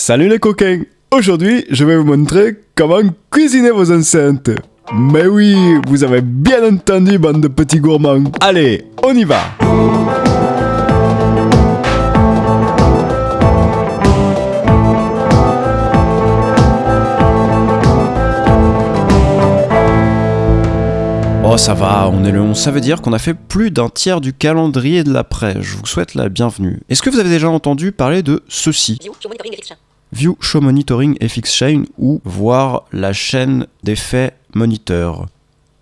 Salut les coquins! Aujourd'hui, je vais vous montrer comment cuisiner vos enceintes. Mais oui, vous avez bien entendu, bande de petits gourmands. Allez, on y va! Oh ça va, on est le 11, ça veut dire qu'on a fait plus d'un tiers du calendrier de l'après, je vous souhaite la bienvenue. Est-ce que vous avez déjà entendu parler de ceci? View Show Monitoring FX Chain ou voir la chaîne d'effets moniteur?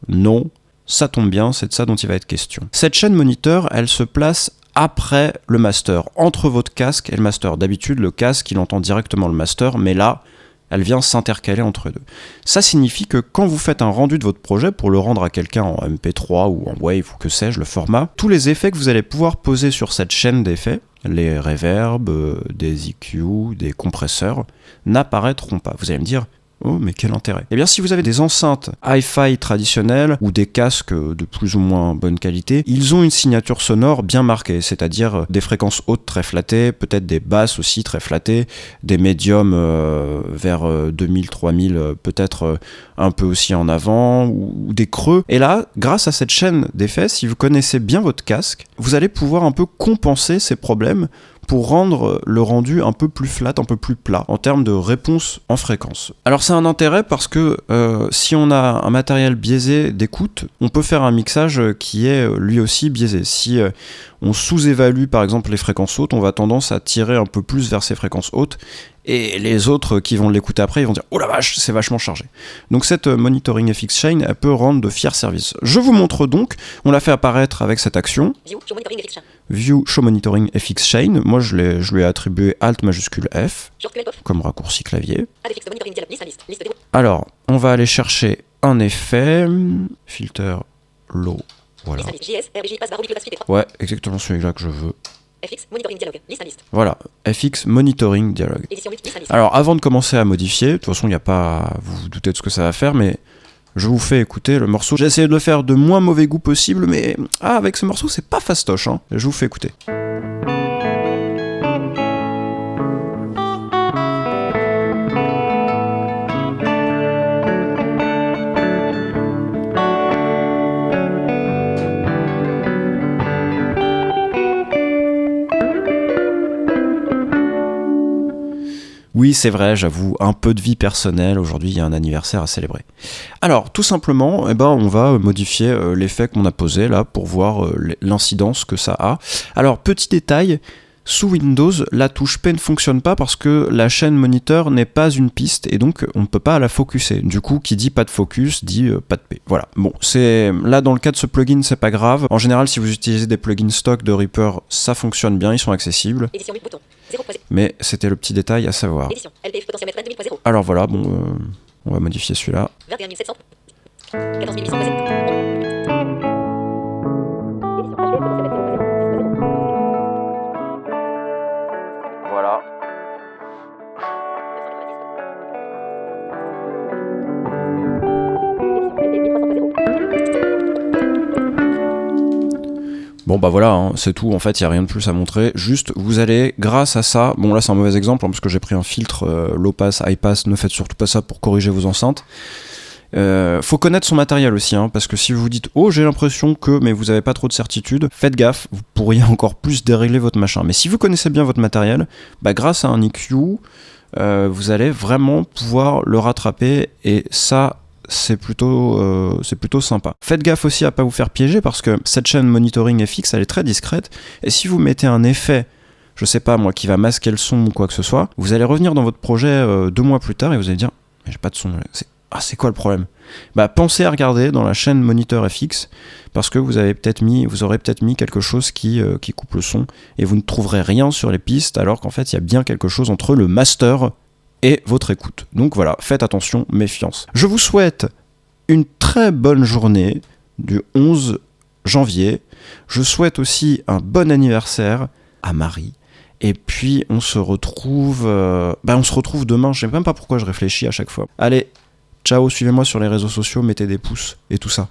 Non, ça tombe bien, c'est de ça dont il va être question. Cette chaîne moniteur, elle se place après le master, entre votre casque et le master. D'habitude, le casque, il entend directement le master, mais là, elle vient s'intercaler entre eux deux. Ça signifie que quand vous faites un rendu de votre projet pour le rendre à quelqu'un en MP3 ou en Wave ou que sais-je, le format, tous les effets que vous allez pouvoir poser sur cette chaîne d'effets, les reverbs, des EQ, des compresseurs, n'apparaîtront pas. Vous allez me dire, oh mais quel intérêt? Eh bien si vous avez des enceintes hi-fi traditionnelles ou des casques de plus ou moins bonne qualité, ils ont une signature sonore bien marquée, c'est-à-dire des fréquences hautes très flattées, peut-être des basses aussi très flattées, des médiums vers 2000, 3000, peut-être un peu aussi en avant, ou des creux. Et là, grâce à cette chaîne d'effets, si vous connaissez bien votre casque, vous allez pouvoir un peu compenser ces problèmes pour rendre le rendu un peu plus flat, un peu plus plat, en termes de réponse en fréquence. Alors c'est un intérêt parce que si on a un matériel biaisé d'écoute, on peut faire un mixage qui est lui aussi biaisé. Si on sous-évalue par exemple les fréquences hautes, on va tendance à tirer un peu plus vers ces fréquences hautes, et les autres qui vont l'écouter après, ils vont dire « Oh la vache, c'est vachement chargé ». Donc cette Monitoring FX Chain, elle peut rendre de fiers services. Je vous montre donc, on l'a fait apparaître avec cette action. View Show Monitoring FX Chain. Moi je lui ai attribué Alt majuscule F, comme raccourci clavier. Alors, on va aller chercher un effet, filter low, voilà. Ouais, exactement celui-là que je veux. FX Monitoring Dialogue, liste à liste. Voilà, FX Monitoring Dialogue. Alors avant de commencer à modifier, de toute façon il n'y a pas, vous vous doutez de ce que ça va faire, mais je vous fais écouter le morceau. J'ai essayé de le faire de moins mauvais goût possible, mais avec ce morceau c'est pas fastoche, hein. Je vous fais écouter. Oui, c'est vrai, j'avoue, un peu de vie personnelle, aujourd'hui il y a un anniversaire à célébrer. Alors, tout simplement, on va modifier l'effet qu'on a posé là pour voir l'incidence que ça a. Alors, petit détail, sous Windows, la touche P ne fonctionne pas parce que la chaîne moniteur n'est pas une piste et donc on ne peut pas la focuser. Du coup, qui dit pas de focus dit pas de P. Voilà. Bon, c'est là dans le cas de ce plugin, c'est pas grave. En général, si vous utilisez des plugins stock de Reaper, ça fonctionne bien, ils sont accessibles. Mais c'était le petit détail à savoir. Alors voilà, bon, on va modifier celui-là. Voilà. Bon bah voilà, hein, c'est tout, en fait il n'y a rien de plus à montrer, juste vous allez, grâce à ça, bon là c'est un mauvais exemple, parce que j'ai pris un filtre low pass, high pass, ne faites surtout pas ça pour corriger vos enceintes. Faut connaître son matériel aussi, hein, parce que si vous vous dites « Oh j'ai l'impression que », mais vous n'avez pas trop de certitude, faites gaffe, vous pourriez encore plus dérégler votre machin. Mais si vous connaissez bien votre matériel, bah grâce à un EQ, vous allez vraiment pouvoir le rattraper, et ça c'est plutôt sympa. Faites gaffe aussi à pas vous faire piéger parce que cette chaîne Monitoring FX elle est très discrète et si vous mettez un effet, je sais pas moi, qui va masquer le son ou quoi que ce soit, vous allez revenir dans votre projet 2 mois plus tard et vous allez dire j'ai pas de son, c'est quoi le problème? Bah pensez à regarder dans la chaîne Monitor FX parce que vous aurez peut-être mis quelque chose qui coupe le son et vous ne trouverez rien sur les pistes alors qu'en fait il y a bien quelque chose entre le master et votre écoute. Donc voilà, faites attention, méfiance. Je vous souhaite une très bonne journée du 11 janvier. Je souhaite aussi un bon anniversaire à Marie. Et puis on se retrouve demain, je sais même pas pourquoi je réfléchis à chaque fois. Allez, ciao, suivez-moi sur les réseaux sociaux, mettez des pouces et tout ça.